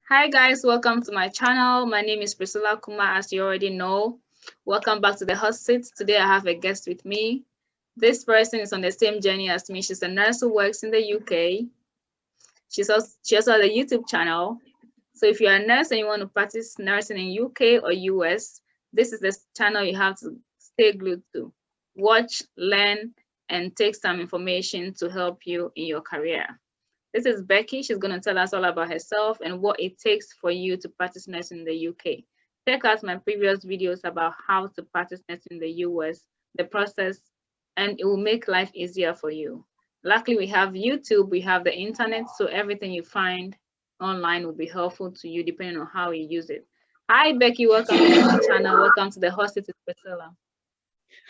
Hi guys, welcome to my channel. My name is Priscilla Kuma, as you already know. Welcome back to the hot seat. Today I have a guest with me. This person is on the same journey as me. She's a nurse who works in the UK. She also has a YouTube channel. So if you're a nurse and you want to practice nursing in UK or US, this is the channel you have to stay glued to. Watch, learn, and take some information to help you in your career. This is Becky. She's going to tell us all about herself and what it takes for you to practice nursing in the UK. Check out my previous videos about how to practice nursing in the US, the process, and it will make life easier for you. Luckily, we have YouTube, we have the internet, so everything you find online will be helpful to you depending on how you use it. Hi, Becky. Welcome to my channel. Welcome to the Hot Seat with Priscilla.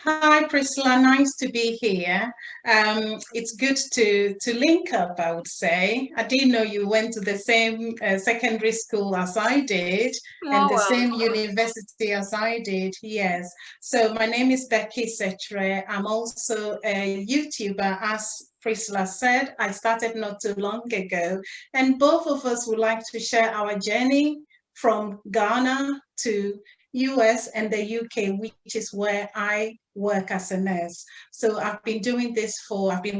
Hi, Priscilla. Nice to be here. It's good to link up, I would say. I didn't know you went to the same secondary school as I did and the same university as I did. Yes. So my name is Becky Sekyere. I'm also a YouTuber. As Priscilla said, I started not too long ago, and both of us would like to share our journey from Ghana to US and the UK, which is where I work as a nurse. So I've been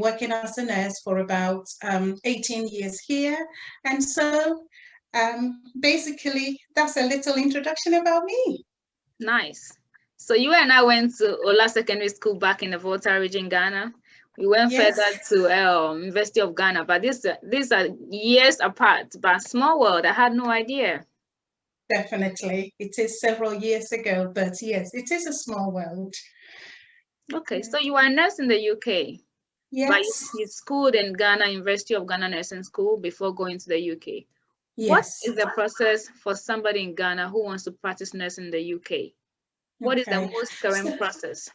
working as a nurse for about 18 years here. And so basically, that's a little introduction about me. Nice. So you and I went to Ola Secondary School back in the Volta region, Ghana. We went further to University of Ghana, but these are years apart, but small world. I had no idea. Definitely. It is several years ago, but yes, it is a small world. Okay, so you are a nurse in the UK. Yes. But you schooled in Ghana, University of Ghana Nursing School before going to the UK. Yes. What is the process for somebody in Ghana who wants to practice nursing in the UK? What is the most current process?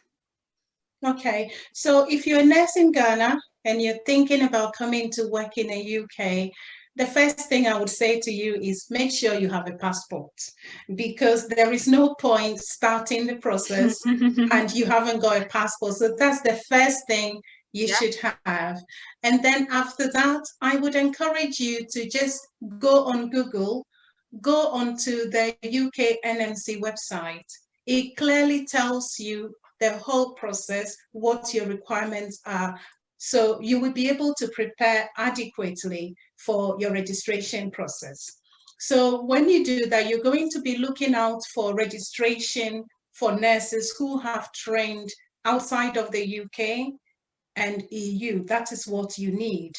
Okay, so if you're a nurse in Ghana and you're thinking about coming to work in the UK, the first thing I would say to you is make sure you have a passport, because there is no point starting the process and you haven't got a passport. So that's the first thing you should have. And then after that, I would encourage you to just go on Google, go onto the UK NMC website. It clearly tells you the whole process, what your requirements are. So you will be able to prepare adequately for your registration process. So when you do that, you're going to be looking out for registration for nurses who have trained outside of the UK and EU. That is what you need.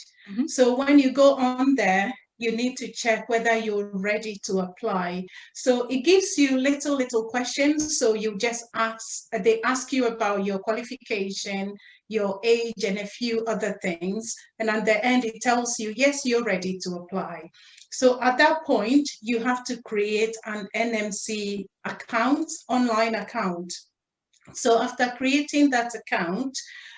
So when you go on there, you need to check whether you're ready to apply. So it gives you little questions. So you just they ask you about your qualification, your age, and a few other things. And at the end, it tells you, yes, you're ready to apply. So at that point, you have to create an NMC account, online account. So after creating that account,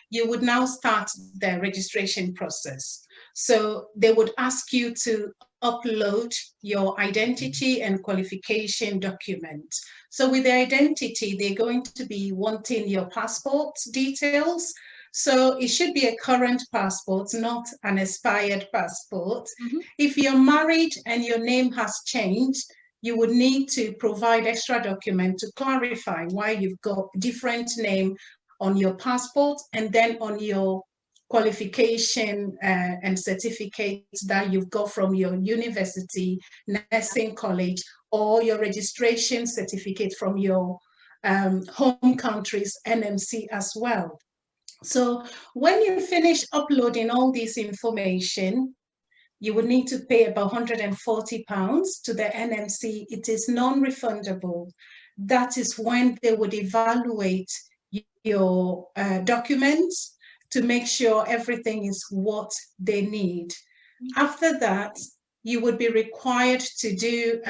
you would now start the registration process. So they would ask you to upload your identity and qualification document. So with the identity, they're going to be wanting your passport details. So it should be a current passport, not an expired passport. If you're married and your name has changed, you would need to provide extra document to clarify why you've got different name on your passport and then on your qualification and certificates that you've got from your university, nursing college, or your registration certificate from your home country's NMC as well. So when you finish uploading all this information, you would need to pay about £140 to the NMC. It is non-refundable. That is when they would evaluate your documents to make sure everything is what they need. After that, you would be required to do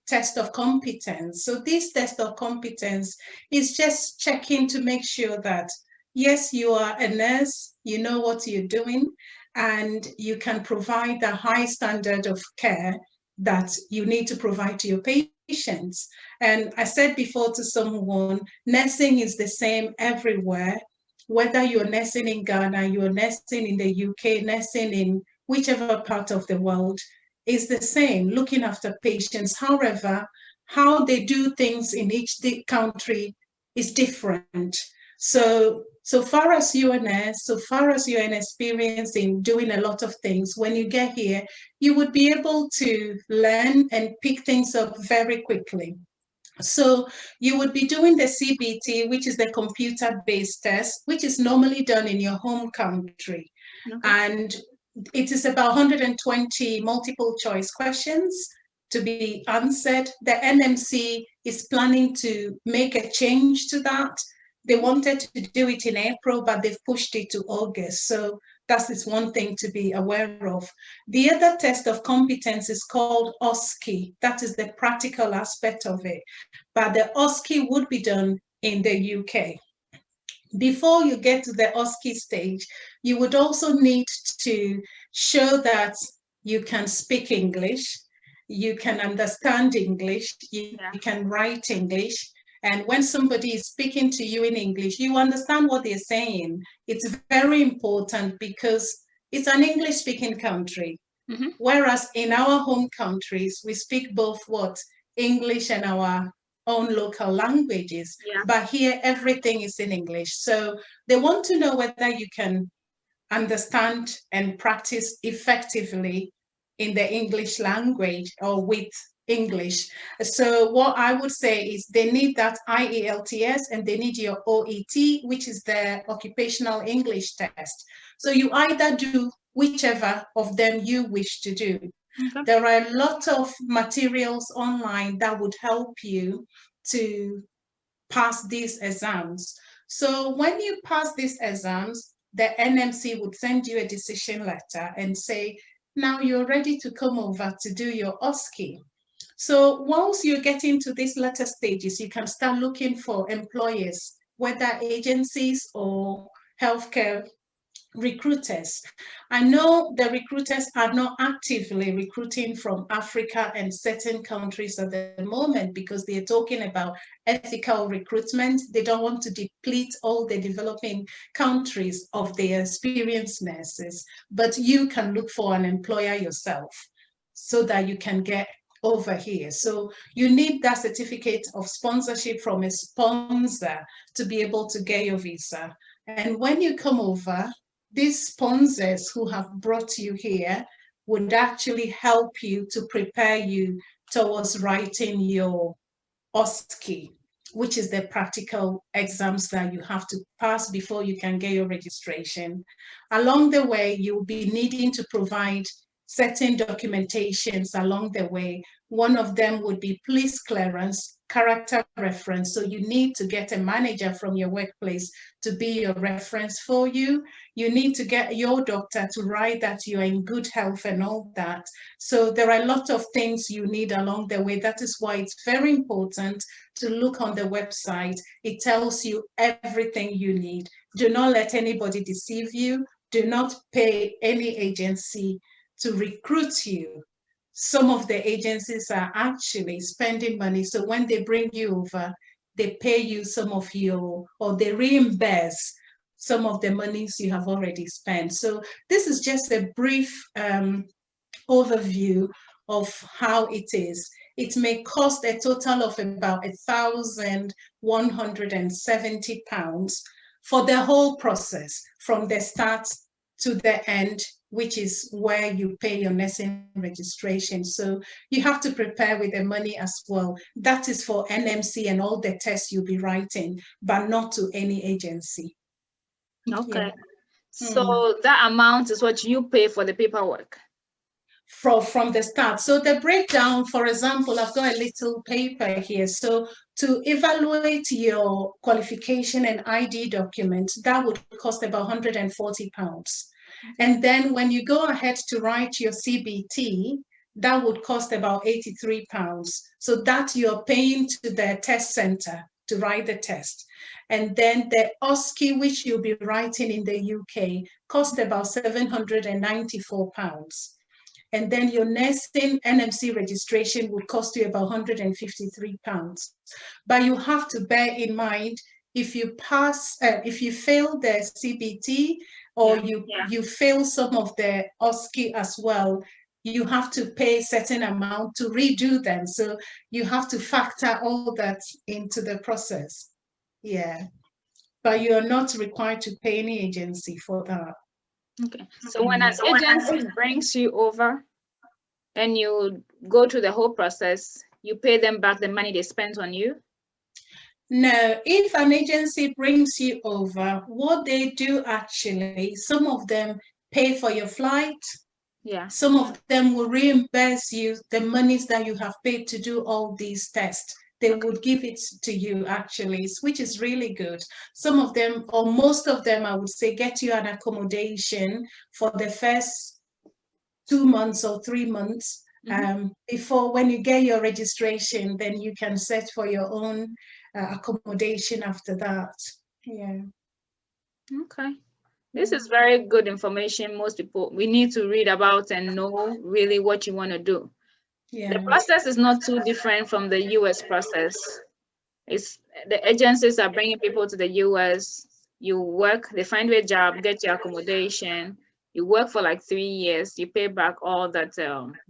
test of competence. So this test of competence is just checking to make sure that, yes, you are a nurse, you know what you're doing, and you can provide the high standard of care that you need to provide to your patients. And I said before to someone, nursing is the same everywhere, whether you're nursing in Ghana, you're nursing in the UK, nursing in whichever part of the world, is the same, looking after patients. However, how they do things in each country is different. So far as you're a nurse, so far as you're an experience in doing a lot of things, when you get here, you would be able to learn and pick things up very quickly. So you would be doing the CBT, which is the computer-based test, which is normally done in your home country. Okay. And it is about 120 multiple choice questions to be answered. The NMC is planning to make a change to that. They wanted to do it in April, but they've pushed it to August. So that is one thing to be aware of. The other test of competence is called OSCE. That is the practical aspect of it. But the OSCE would be done in the UK. Before you get to the OSCE stage, you would also need to show that you can speak English, you can understand English, you can write English. And when somebody is speaking to you in English, you understand what they're saying. It's very important because it's an English-speaking country. Mm-hmm. Whereas in our home countries, we speak both what? English and our own local languages. Yeah. But here, everything is in English. So they want to know whether you can understand and practice effectively in the English language or with English. So what I would say is they need that IELTS and they need your OET, which is the occupational English test. So you either do whichever of them you wish to do. Okay. There are a lot of materials online that would help you to pass these exams. So when you pass these exams, the NMC would send you a decision letter and say, now you're ready to come over to do your OSCE. So once you get into these latter stages, you can start looking for employers, whether agencies or healthcare recruiters. I know the recruiters are not actively recruiting from Africa and certain countries at the moment because they're talking about ethical recruitment. They don't want to deplete all the developing countries of their experienced nurses, but you can look for an employer yourself so that you can get over here. So you need that certificate of sponsorship from a sponsor to be able to get your visa. And when you come over, these sponsors who have brought you here would actually help you to prepare you towards writing your OSCE, which is the practical exams that you have to pass before you can get your registration. Along the way, you'll be needing to provide certain documentations along the way. One of them would be police clearance, character reference. So you need to get a manager from your workplace to be your reference for you. You need to get your doctor to write that you're in good health and all that. So there are a lot of things you need along the way. That is why it's very important to look on the website. It tells you everything you need. Do not let anybody deceive you. Do not pay any agency to recruit you. Some of the agencies are actually spending money. So when they bring you over, they pay you some of your, or they reimburse some of the monies you have already spent. So this is just a brief overview of how it is. It may cost a total of about £1,170 for the whole process, from the start to the end, which is where you pay your nursing registration. So you have to prepare with the money as well. That is for NMC and all the tests you'll be writing, but not to any agency. Okay. Yeah. So that amount is what you pay for the paperwork? From the start. So the breakdown, for example, I've got a little paper here. So to evaluate your qualification and ID document, that would cost about £140. And then when you go ahead to write your CBT, that would cost about £83. So that you're paying to the test center to write the test. And then the OSCE, which you'll be writing in the UK, cost about £794. And then your nursing NMC registration would cost you about £153. But you have to bear in mind, if you fail the CBT or you fail some of the OSCE as well, you have to pay a certain amount to redo them. So you have to factor all that into the process. Yeah. But you're not required to pay any agency for that. Okay. So when an agency brings you over and you go through the whole process, you pay them back the money they spent on you? No, if an agency brings you over, what they do actually, some of them pay for your flight. Yeah. Some of them will reimburse you the monies that you have paid to do all these tests. They would give it to you actually, which is really good. Some of them, or most of them, I would say, get you an accommodation for the first 2 months or 3 months. Before, when you get your registration, then you can search for your own accommodation after that. Yeah. Okay. This is very good information. Most people, we need to read about and know really what you want to do. Yeah. The process is not too different from the US process. It's the agencies are bringing people to the US. You work, they find you a job, get your accommodation. You work for like 3 years. You pay back all that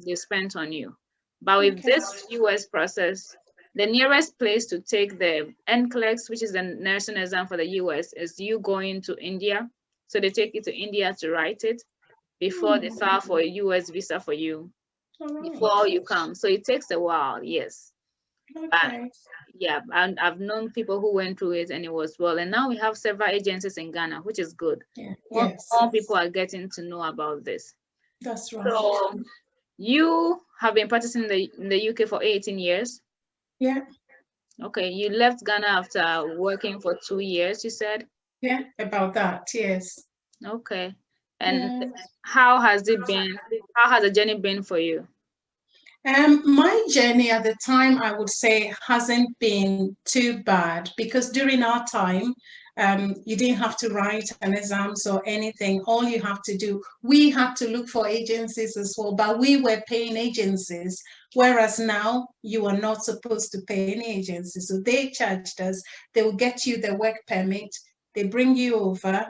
they spent on you. But with this US process, the nearest place to take the NCLEX, which is the nursing exam for the US, is you going to India. So they take you to India to write it before they file for a US visa for you before you come. So it takes a while, yes. Okay. Yeah, and I've known people who went through it and it was well. And now we have several agencies in Ghana, which is good. Yeah. More Yes. people are getting to know about this. That's right. So you have been practicing in the UK for 18 years? Yeah. Okay, you left Ghana after working for 2 years, you said? Yeah, about that, yes. Okay. And how has it been? How has the journey been for you? My journey at the time, I would say, hasn't been too bad because during our time, you didn't have to write an exams or anything. All you have to do, we had to look for agencies as well, but we were paying agencies, whereas now you are not supposed to pay any agency. So they charged us. They will get you the work permit. They bring you over,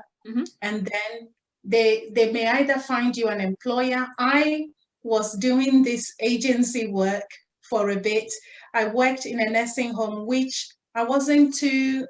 and then they may either find you an employer. I was doing this agency work for a bit. I worked in a nursing home, which I wasn't too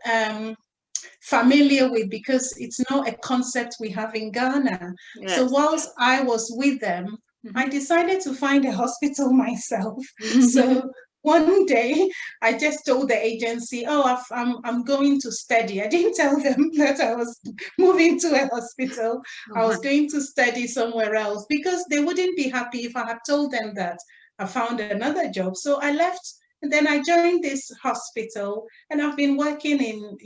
familiar with because it's not a concept we have in Ghana. Yes. So whilst I was with them, I decided to find a hospital myself. So one day I just told the agency, oh, I'm going to study. I didn't tell them that I was moving to a hospital. I was going to study somewhere else because they wouldn't be happy if I had told them that I found another job. So I left and then I joined this hospital and I've been working in,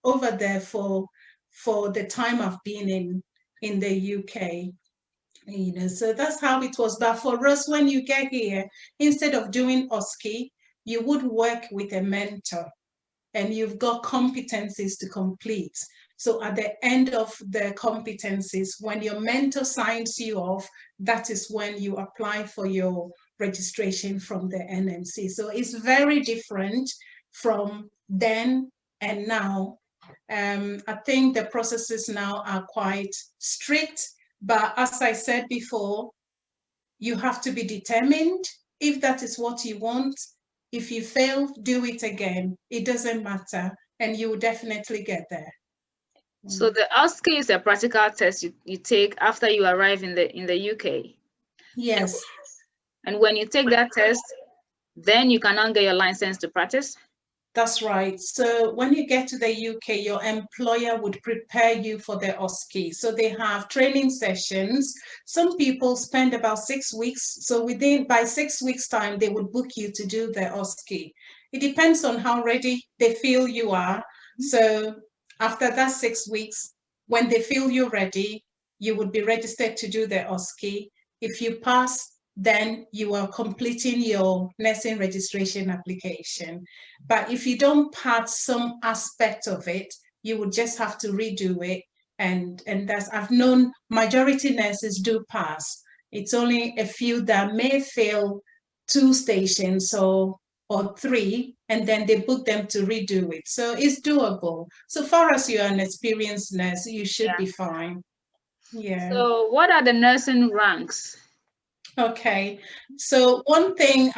over there for the time I've been in the UK. So that's how it was. But for us, when you get here, instead of doing OSCE, you would work with a mentor and you've got competencies to complete. So at the end of the competencies, when your mentor signs you off, that is when you apply for your registration from the NMC. So it's very different from then and now. I think the processes now are quite strict, but as I said before, you have to be determined. If that is what you want, if you fail, do it again. It doesn't matter, and you will definitely get there. So the OSCE is a practical test you take after you arrive in the UK. Yes. And when you take that test, then you can now get your license to practice? That's right. So when you get to the UK, your employer would prepare you for the OSCE. So they have training sessions. Some people spend about 6 weeks. So by 6 weeks time, they would book you to do the OSCE. It depends on how ready they feel you are. So after that 6 weeks, when they feel you're ready, you would be registered to do the OSCE. If you pass, then you are completing your nursing registration application. But if you don't pass some aspect of it, you would just have to redo it. And that's, I've known majority nurses do pass. It's only a few that may fail 2 stations or 3, and then they book them to redo it. So it's doable. So far as you're an experienced nurse, you should be fine. Yeah. So what are the nursing ranks? Okay, so one thing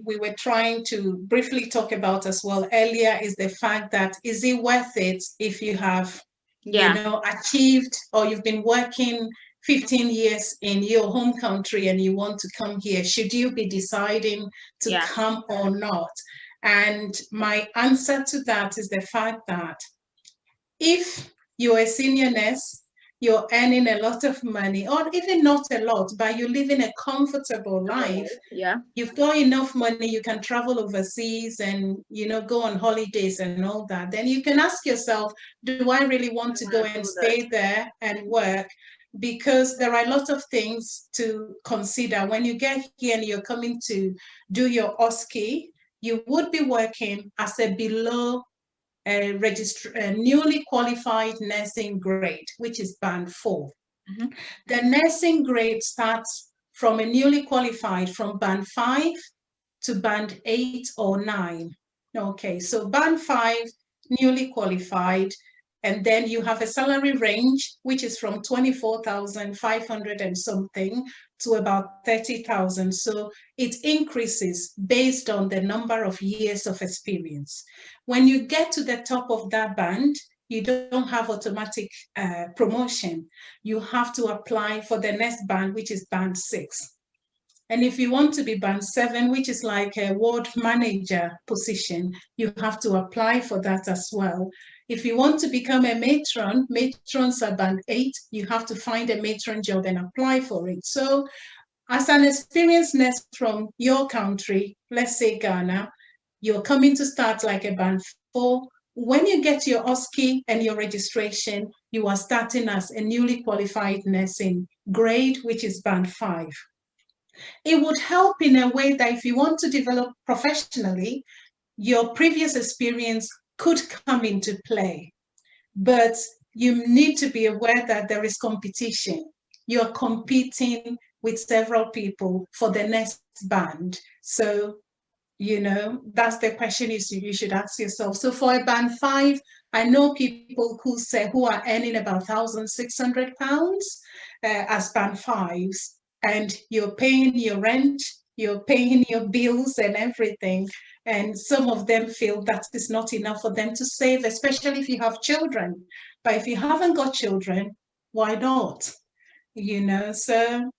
we were trying to briefly talk about as well earlier is the fact that is it worth it if you have, you Yeah, know, achieved or you've been working 15 years in your home country and you want to come here? Should you be deciding to yeah, come or not? And my answer to that is the fact that if you're a senior nurse, you're earning a lot of money, or even not a lot, but you're living a comfortable life, yeah. you've got enough money, you can travel overseas and, you know, go on holidays and all that, then you can ask yourself, do I really want to I go want to and do that. stay there and work? Because there are a lot of things to consider. When you get here and you're coming to do your OSCE, you would be working as a below a newly qualified nursing grade, which is band 4. Mm-hmm. The nursing grade starts from a newly qualified from band 5 to band 8 or 9. Okay, so band 5, newly qualified, and then you have a salary range, which is from 24,500 and something to about 30,000. So it increases based on the number of years of experience. When you get to the top of that band, you don't have automatic promotion. You have to apply for the next band, which is band 6. And if you want to be band 7, which is like a ward manager position, you have to apply for that as well. If you want to become a matron, matrons are band 8, you have to find a matron job and apply for it. So as an experienced nurse from your country, let's say Ghana, you're coming to start like a band 4. When you get your OSCE and your registration, you are starting as a newly qualified nursing grade, which is band 5. It would help in a way that if you want to develop professionally, your previous experience could come into play. But you need to be aware that there is competition. You're competing with several people for the next band. So, you know, that's the question you should ask yourself. So for a band 5, I know people who are earning about £1,600 as band 5s, and you're paying your rent, you're paying your bills and everything. And some of them feel that is not enough for them to save, especially if you have children. But if you haven't got children, why not? You know, so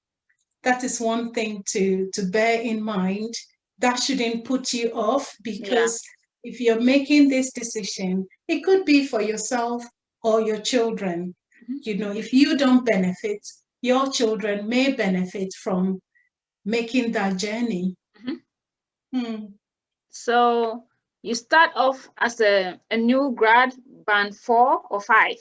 that is one thing to bear in mind. That shouldn't put you off, Yeah. because if you're making this decision, it could be for yourself or your children. Mm-hmm. You know, if you don't benefit, your children may benefit from making that journey. Mm-hmm. So you start off as a new grad, band 4 or 5?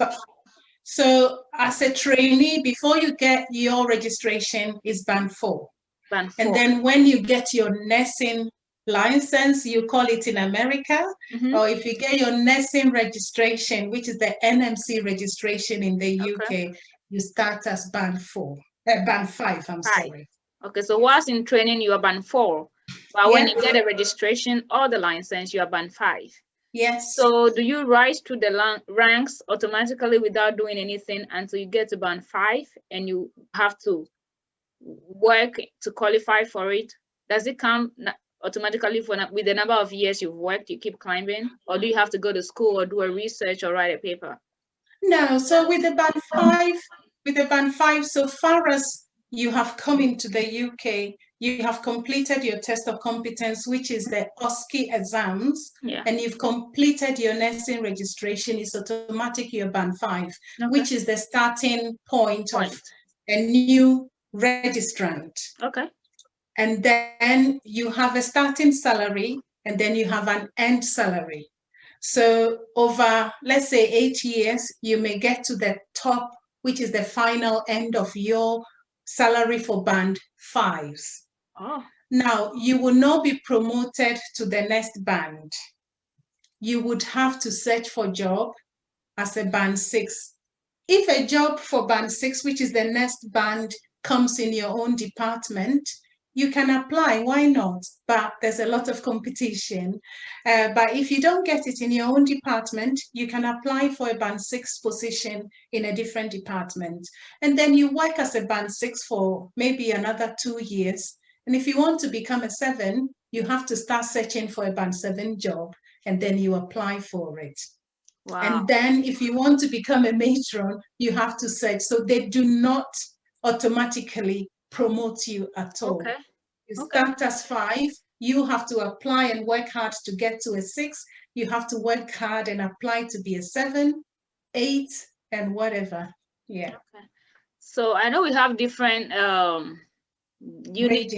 So as a trainee, before you get your registration is band 4. Band 4. And then when you get your nursing license, you call it in America, Mm-hmm. or if you get your nursing registration, which is the NMC registration in the UK, you start as band 5, I'm sorry. Okay, so whilst in training, you are band 4. But when you get a registration or the license, you are band 5. Yes. So do you rise to the ranks automatically without doing anything until you get to band 5 and you have to work to qualify for it? Does it come automatically with the number of years you've worked, you keep climbing? Or do you have to go to school or do a research or write a paper? No, so with the band 5, so far as you have come into the UK, you have completed your test of competence, which is the OSCE exams, and you've completed your nursing registration. It's automatic, you're band 5, which is the starting point of a new registrant. Okay. And then you have a starting salary, and then you have an end salary. So over, let's say, 8 years, you may get to the top, which is the final end of your salary for band 5s. Oh. Now, you will not be promoted to the next band. You would have to search for a job as a band 6. If a job for band 6, which is the next band, comes in your own department, you can apply, why not? But there's a lot of competition. But if you don't get it in your own department, you can apply for a band 6 position in a different department. And then you work as a band 6 for maybe another 2 years. And if you want to become a 7, you have to start searching for a band 7 job, and then you apply for it. Wow. And then if you want to become a matron, you have to search. So they do not automatically promote you at all. Okay. You start as 5, you have to apply and work hard to get to a 6. You have to work hard and apply to be a 7, 8, and whatever. Yeah. Okay. So I know we have different units.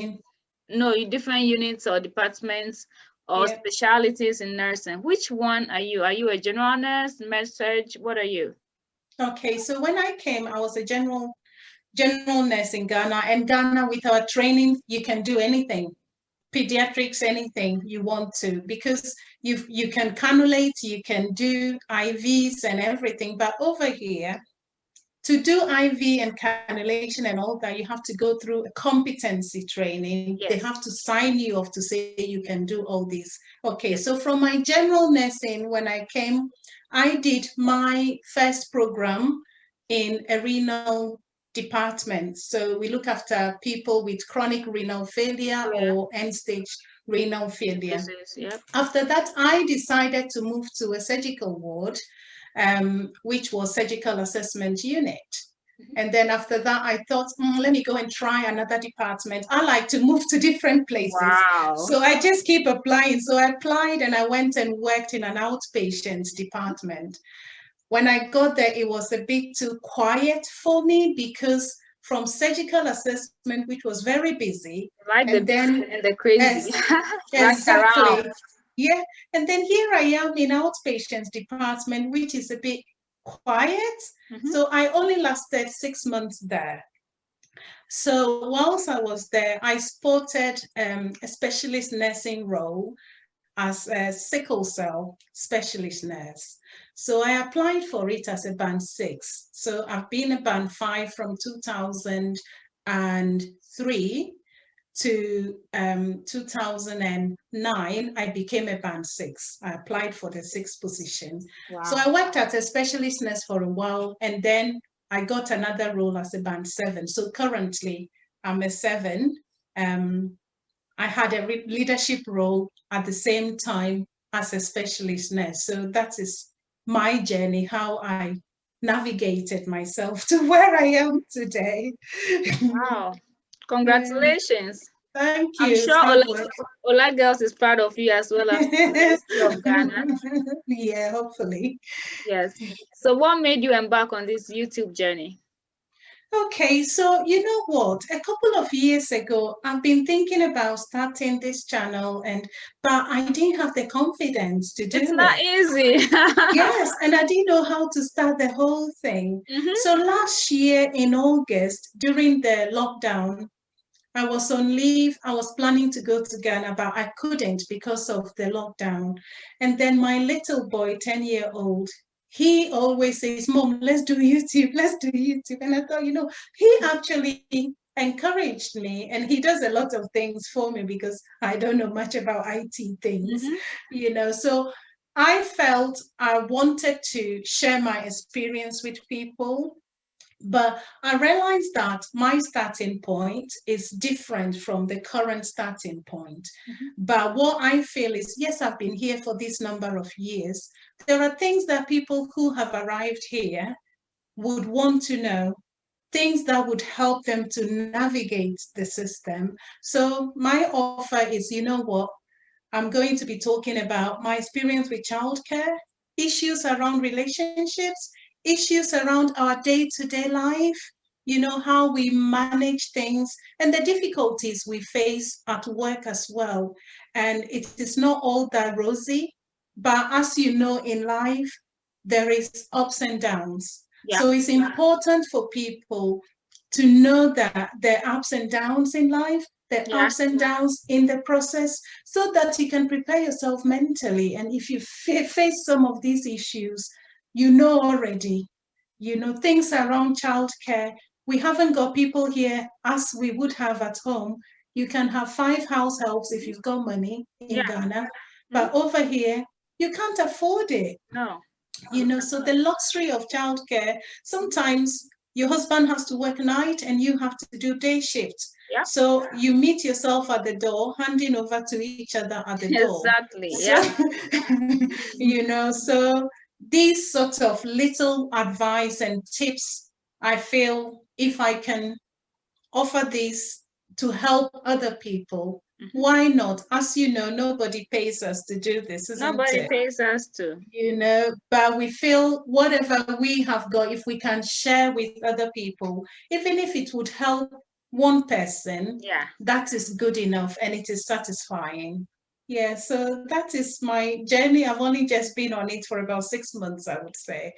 No, different units or departments or specialities in nursing. Which one are you? Are you a general nurse, med-surg? What are you? Okay, so when I came, I was a general nurse in Ghana. And Ghana, with our training, you can do anything. Pediatrics, anything you want to, because you can cannulate, you can do IVs and everything. But over here, to do IV and cannulation and all that, you have to go through a competency training. Yes. They have to sign you off to say you can do all this. Okay, so from my general nursing, when I came, I did my first program in a renal department. So we look after people with chronic renal failure or end-stage renal failure. After that, I decided to move to a surgical ward, which was surgical assessment unit. And then after that, I thought, let me go and try another department. I like to move to different places. Wow. So I just keep applying. So I applied and I went and worked in an outpatient department. When I got there, it was a bit too quiet for me because from surgical assessment, which was very busy. Like and the crazy. Exactly. Yeah. And then here I am in outpatient department, which is a bit quiet. So I only lasted 6 months there. So whilst I was there, I spotted a specialist nursing role as a sickle cell specialist nurse. So I applied for it as a band 6. So I've been a band 5 from 2003 to 2009, I became a band 6. I applied for the 6th position. Wow. So I worked as a specialist nurse for a while, and then I got another role as a band 7. So currently I'm a 7. I had a leadership role at the same time as a specialist nurse. So that is my journey, how I navigated myself to where I am today. Wow. Congratulations. Thank you. I'm sure Ola Girls is proud of you as well as the University of Ghana. Yeah, hopefully. Yes. So what made you embark on this YouTube journey? Okay, so you know what? A couple of years ago, I've been thinking about starting this channel, but I didn't have the confidence to do it. It's not easy. Yes, and I didn't know how to start the whole thing. So last year in August, during the lockdown, I was on leave. I was planning to go to Ghana, but I couldn't because of the lockdown. And then my little boy, 10-year-old, he always says, Mom, let's do YouTube, let's do YouTube. And I thought, he actually encouraged me, and he does a lot of things for me because I don't know much about IT things, So I felt I wanted to share my experience with people. But I realized that my starting point is different from the current starting point. But what I feel is, yes, I've been here for this number of years. There are things that people who have arrived here would want to know, things that would help them to navigate the system. So my offer is, I'm going to be talking about my experience with childcare, issues around relationships, issues around our day-to-day life, how we manage things and the difficulties we face at work as well. And it is not all that rosy, but as you know, in life, there is ups and downs. Yeah. So it's important for people to know that there are ups and downs in life, the ups and downs in the process, so that you can prepare yourself mentally. And if you face some of these issues, already, things around childcare, we haven't got people here as we would have at home. You can have 5 house helps if you've got money in Ghana, but over here, you can't afford it. No. You know, so the luxury of childcare, sometimes your husband has to work night and you have to do day shifts. Yeah. So you meet yourself at the door, handing over to each other at the door. Exactly. So, you know, so these sorts of little advice and tips, I feel if I can offer this to help other people, why not? As you know, nobody pays us to do this, isn't Nobody it? pays us to. You know, but we feel whatever we have got, if we can share with other people, even if it would help one person, Yeah, that is good enough and it is satisfying. Yeah, so that is my journey. I've only just been on it for about 6 months, I would say.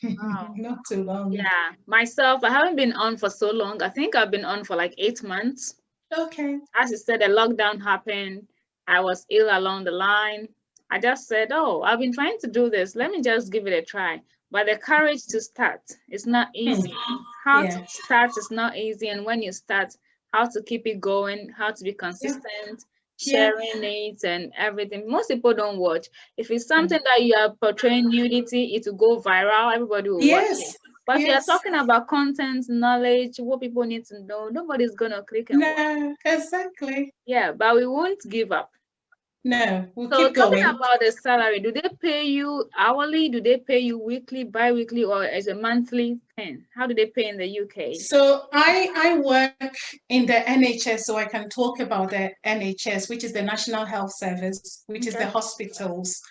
wow. Not too long. Yeah, myself, I haven't been on for so long. I think I've been on for like 8 months. Okay. As you said, the lockdown happened. I was ill along the line. I just said, oh, I've been trying to do this. Let me just give it a try. But the courage to start is not easy. How to start is not easy. And when you start, how to keep it going, how to be consistent, sharing needs and everything. Most people don't watch. If it's something that you are portraying nudity, it will go viral. Everybody will watch it. But if you're talking about content, knowledge, what people need to know, nobody's going to click and watch. No, exactly. Yeah, but we won't give up. No, we'll So keep going. talking about the salary, do they pay you hourly? Do they pay you weekly, bi-weekly, or as a monthly thing? How do they pay in the UK? So I work in the NHS, so I can talk about the NHS, which is the National Health Service, which is the hospitals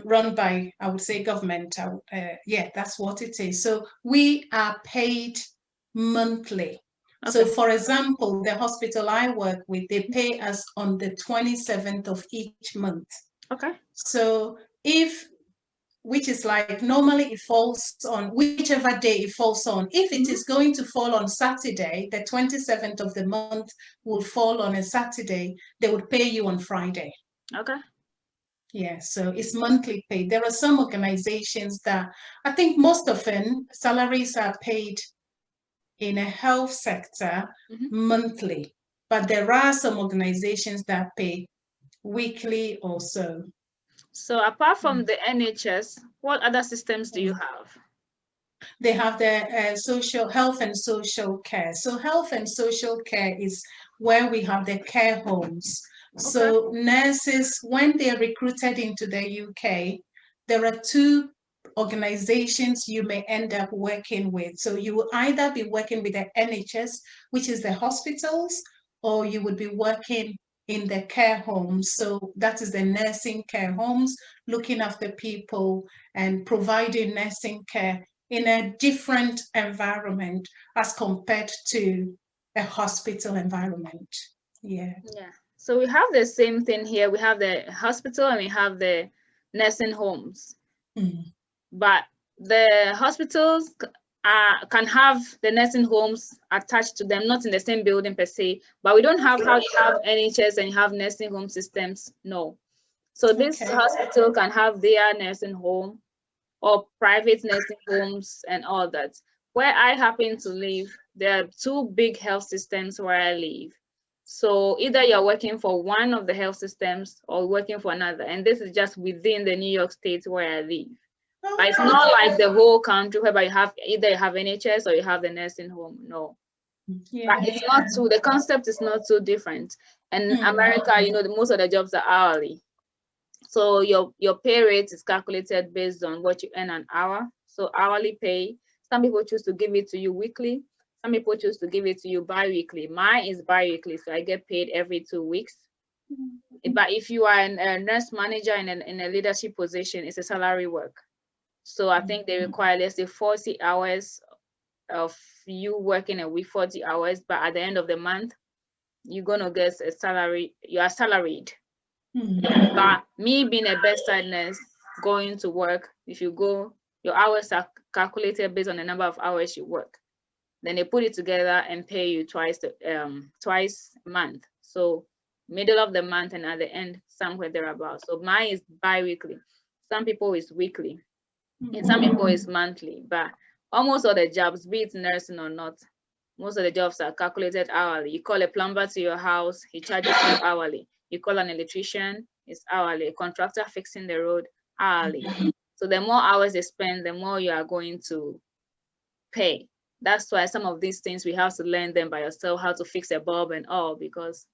run by, I would say, government. Yeah, that's what it is. So we are paid monthly. So for example, the hospital I work with, they pay us on the 27th of each month. Okay. So which is like normally it falls on whichever day it falls on. If it is going to fall on Saturday, the 27th of the month will fall on a Saturday, they would pay you on Friday. Okay. Yeah, so it's monthly pay. There are some organizations that I think most often salaries are paid in a health sector monthly, but there are some organizations that pay weekly or so. So apart from the NHS, what other systems do you have? They have the social health and social care. So health and social care is where we have the care homes. So nurses, when they're recruited into the UK, there are 2 organizations you may end up working with. So you will either be working with the NHS, which is the hospitals, or you would be working in the care homes. So that is the nursing care homes, looking after people and providing nursing care in a different environment as compared to a hospital environment. Yeah. So we have the same thing here. We have the hospital and we have the nursing homes. But the hospitals can have the nursing homes attached to them, not in the same building per se, but we don't have how you have NHS and you have nursing home systems. No. So this hospital can have their nursing home or private nursing homes and all that. Where I happen to live, there are 2 big health systems where I live. So either you're working for one of the health systems or working for another. And this is just within the New York State where I live. But it's not like the whole country whereby you have either you have NHS or you have the nursing home. No. But it's not too, the concept is not too different. And America, you know, most of the jobs are hourly. So your pay rate is calculated based on what you earn an hour. So hourly pay. Some people choose to give it to you weekly. Some people choose to give it to you bi-weekly. Mine is bi-weekly, so I get paid every 2 weeks. But if you are a nurse manager in a leadership position, it's a salary work. So I think they require, let's say, 40 hours of you working a week, 40 hours. But at the end of the month, you're going to get a salary. You are salaried. But me being a bedside nurse, going to work, if you go, your hours are calculated based on the number of hours you work. Then they put it together and pay you twice a month. So middle of the month and at the end, somewhere thereabouts. So mine is bi-weekly. Some people is weekly. And some people is monthly. But almost all the jobs, be it nursing or not, Most of the jobs are calculated hourly. You call a plumber to your house, he charges you hourly. You call an electrician, it's hourly. A contractor fixing the road, hourly. So the more hours they spend, the more you are going to pay. That's why some of these things we have to learn them by yourself, how to fix a bulb and all, because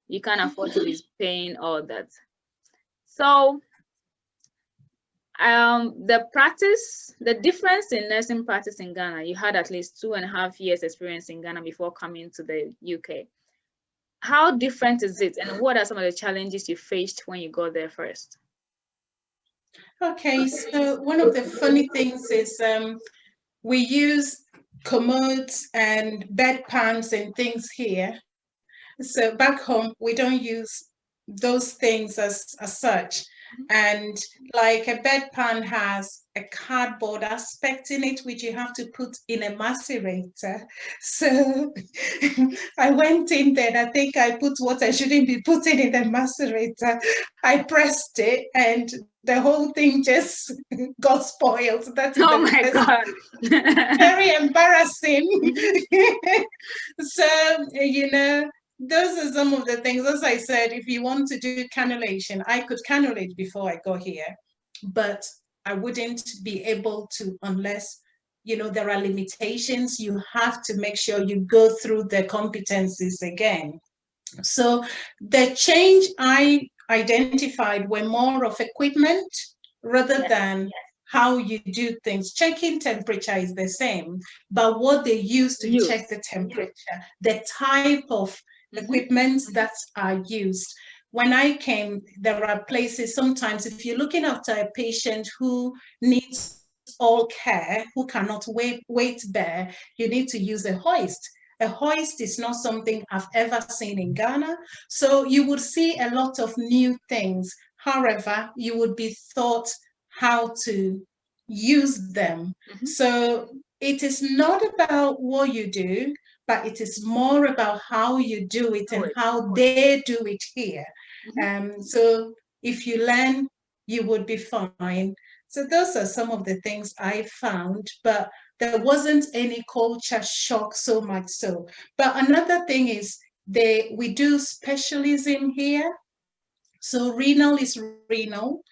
you can't afford to be paying all that. So the difference in nursing practice in Ghana, you had at least 2.5 years experience in Ghana before coming to the UK. How different is it, and what are some of the challenges you faced when you got there first? Okay, so one of the funny things is we use commodes and bedpans and things here. So back home, we don't use those things as such. And like a bedpan has a cardboard aspect in it, which you have to put in a macerator. So I went in there, and I think I put what I shouldn't be putting in the macerator. I pressed it, and the whole thing just got spoiled. That is Oh my God. very embarrassing. So, you know, those are some of the things. As I said, if you want to do cannulation, I could cannulate before I got here, but I wouldn't be able to unless, you know, there are limitations. You have to make sure you go through the competencies again. So the change I identified were more of equipment rather than how you do things. Checking temperature is the same, but what they use to check the temperature, the type of equipment that are used. When I came, there are places, sometimes if you're looking after a patient who needs all care, who cannot weight bear, you need to use a hoist. A hoist is not something I've ever seen in Ghana. So you would see a lot of new things. However, you would be taught how to use them. So it is not about what you do, but it is more about how you do it and how they do it here. So if you learn, you would be fine. So those are some of the things I found, but there wasn't any culture shock so much so. But another thing is we do specialism here. So renal is renal,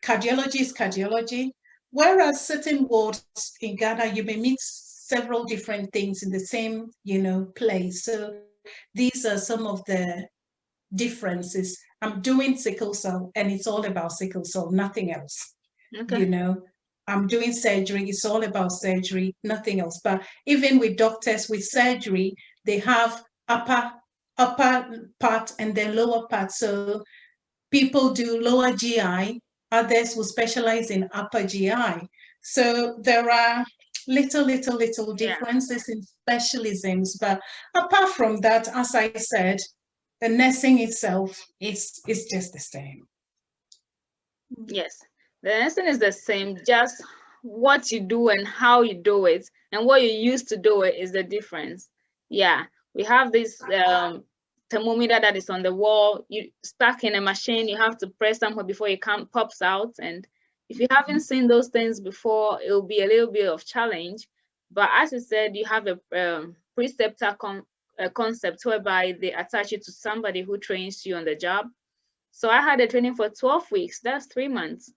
cardiology is cardiology, whereas certain wards in Ghana, you may meet several different things in the same, you know, place. So these are some of the differences. I'm doing sickle cell and it's all about sickle cell, nothing else. Okay. You know, I'm doing surgery, it's all about surgery, nothing else. But even with doctors with surgery, they have upper part and then lower part. So people do lower GI, others will specialize in upper GI. So there are little differences in specialisms. But apart from that, as I said, the nursing itself is just the same. Yes, the nursing is the same, just what you do and how you do it and what you used to do it is the difference. Yeah, we have this thermometer that is on the wall. You stuck in a machine, you have to press somewhere before it pops out. And if you haven't seen those things before, it will be a little bit of challenge. But as you said, you have a preceptor concept whereby they attach you to somebody who trains you on the job. So I had a training for 12 weeks, that's 3 months.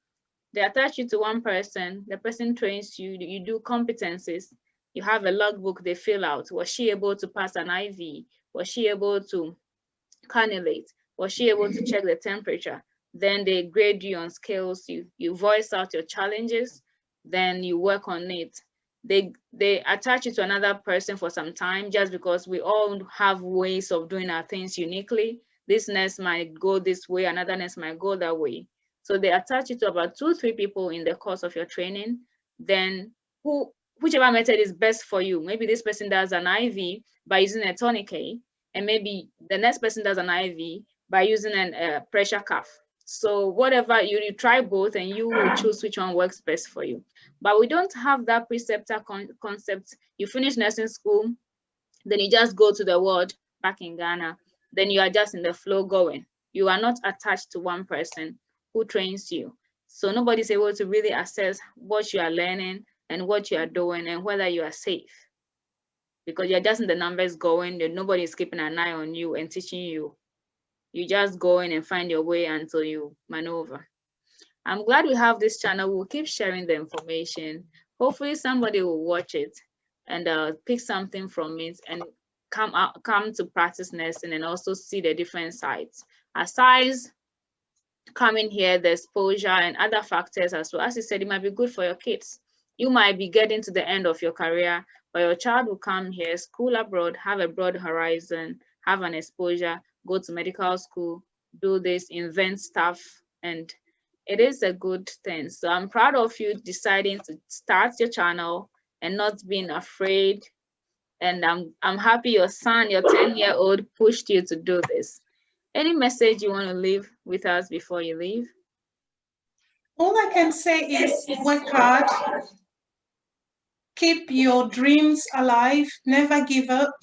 They attach you to one person, the person trains you, you do competencies, you have a logbook they fill out. Was she able to pass an IV? Was she able to cannulate? Was she able to check the temperature? Then they grade you on scales, you voice out your challenges, then you work on it. They attach you to another person for some time just because we all have ways of doing our things uniquely. This nurse might go this way, another nurse might go that way. So they attach you to about 2-3 people in the course of your training. Then whichever method is best for you. Maybe this person does an IV by using a tourniquet, and maybe the next person does an IV by using a pressure cuff. So whatever, you try both and you will choose which one works best for you. But we don't have that preceptor concept. You finish nursing school, then you just go to the ward back in Ghana. Then you are just in the flow going. You are not attached to one person who trains you. So nobody's able to really assess what you are learning and what you are doing and whether you are safe. because you're just in the numbers going, nobody's keeping an eye on you and teaching you. You just go in and find your way until you maneuver. I'm glad we have this channel. We'll keep sharing the information. Hopefully somebody will watch it and pick something from it and come to practice nursing and also see the different sides. Aside coming here, the exposure and other factors as well. As you said, it might be good for your kids. You might be getting to the end of your career, but your child will come here, school abroad, have a broad horizon, have an exposure, go to medical school, do this, invent stuff, and it is a good thing. So I'm proud of you deciding to start your channel and not being afraid. And I'm happy your son, your 10-year-old, pushed you to do this. Any message you want to leave with us before you leave? All I can say is work hard, keep your dreams alive, never give up.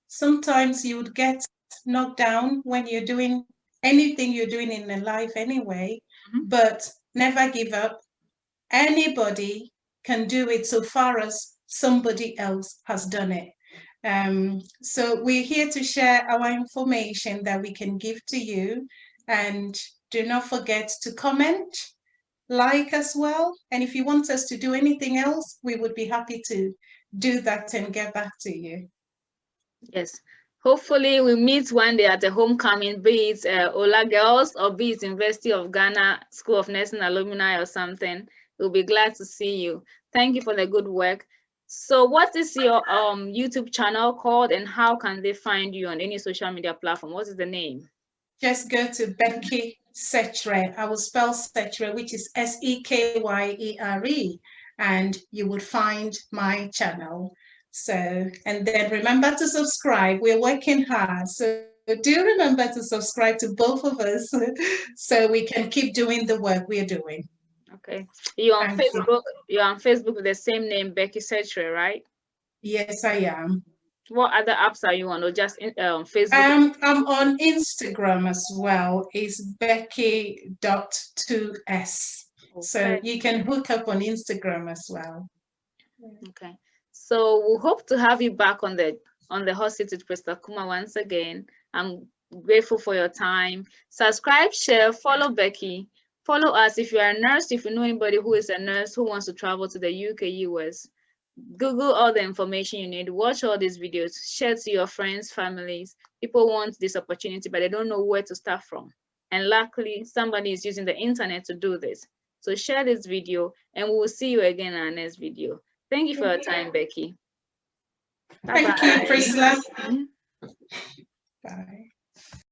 Sometimes you would get knocked down when you're doing anything you're doing in life anyway, but never give up. Anybody can do it so far as somebody else has done it. So we're here to share our information that we can give to you, and do not forget to comment, like as well. And if you want us to do anything else, we would be happy to do that and get back to you. Yes. Hopefully we meet one day at a homecoming, be it Ola Girls or be it University of Ghana School of Nursing alumni or something. We'll be glad to see you. Thank you for the good work. So what is your YouTube channel called, and how can they find you on any social media platform? What is the name? Just go to Becky Sekyere. I will spell Sekyere, which is Sekyere, and you would find my channel. So, and then remember to subscribe. We're working hard. So do remember to subscribe to both of us so we can keep doing the work we're doing. Okay. You're on Facebook. You're on Facebook with the same name, Becky Sekyere, right? Yes, I am. What other apps are you on, or just Facebook? I'm on Instagram as well. It's Becky.2s. Okay. So you can hook up on Instagram as well. Okay. So we'll hope to have you back on the hot seat with Crystal Kuma once again. I'm grateful for your time. Subscribe, share, follow Becky. Follow us if you are a nurse, if you know anybody who is a nurse who wants to travel to the UK, US. Google all the information you need, watch all these videos, share to your friends, families. People want this opportunity, but they don't know where to start from. And luckily, somebody is using the internet to do this. So share this video, and we will see you again in our next video. Thank you for your time, Becky. Thank you, Priscilla. Bye.